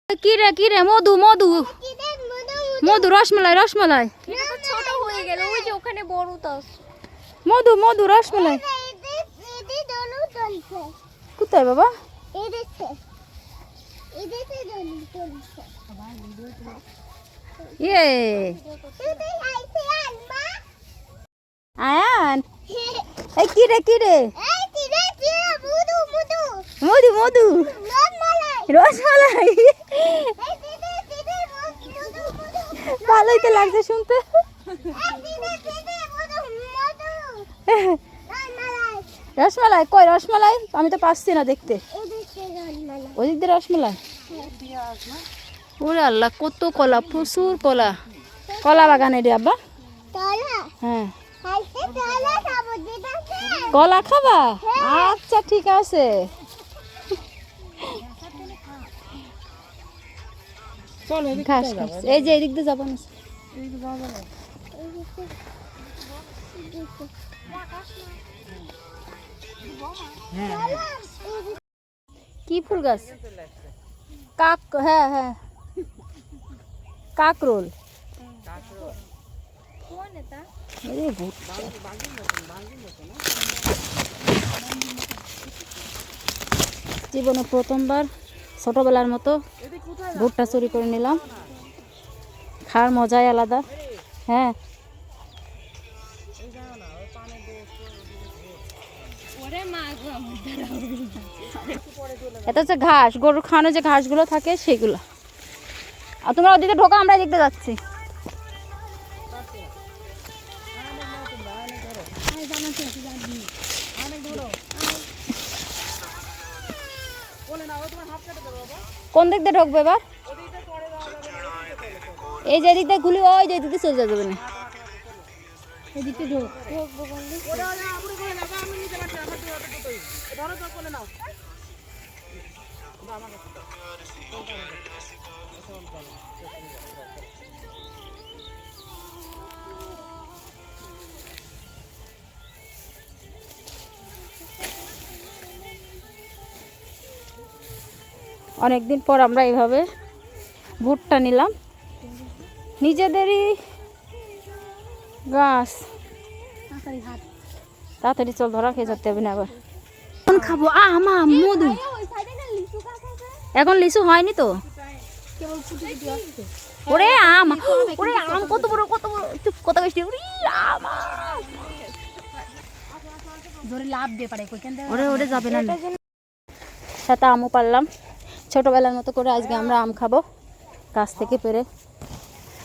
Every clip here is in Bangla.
কি রে মধু মধু মধু রসমালাই রসমালাই ছোট হয়ে গেল ওই যে ওখানে বড় তাস মধু মধু রসমালাই কোথায় বাবা ইয়ে আয়ান এই কি রে মধু মধু রসমালাই ভালোই তো লাগছে শুনতে রসমালাই কই রসমালাই আমি তো পাচ্ছি না দেখতে ওদিক দিয়ে রসমালাই ওরে আল্লাহ কত কলা প্রচুর কলা কলা বাগানে রে আব্বা হ্যাঁ কলা খাবা আচ্ছা ঠিক আছে ঘাস ঘাস এই যে এদিক দিয়ে যাবো না কি ফুল গাছ কাক হ্যাঁ হ্যাঁ কাকরোল জীবনে প্রথমবার ছোটবেলার মতো ভুট্টা চুরি করে নিলাম খাওয়ার মজাই আলাদা হ্যাঁ এটা হচ্ছে ঘাস গরুর খাওয়ানো যে ঘাসগুলো থাকে সেগুলো আর তোমরা ওদিকে ঢোকা আমরা দেখতে যাচ্ছি কোন দিক দিয়ে ঢুকবে এবার এই যে দিক দিয়ে ঘুলি ওই যে দিক দিয়ে চলে যাবে না এদিকে ঢুকবো অনেকদিন পর আমরা এইভাবে ভুট্টা নিলাম নিজেদেরই গাছ তাড়াতাড়ি চল ধরা খেয়ে যেতে হবে না আবার এখন খাবো আমা মধু এখন লিচু হয়নি তো ওরে আম ওরে আম কত বড় কত বেশি লাভ দিয়ে পারে ওরে ওরে যাবে না সাথে আমও পারলাম ছোটবেলার মতো করে আজকে আমরা আম খাবো গাছ থেকে পেরে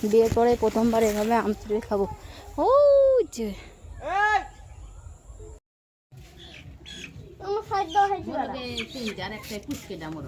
বিয়ের পরে প্রথমবার এভাবে আম তুলে খাবো ও যে আমার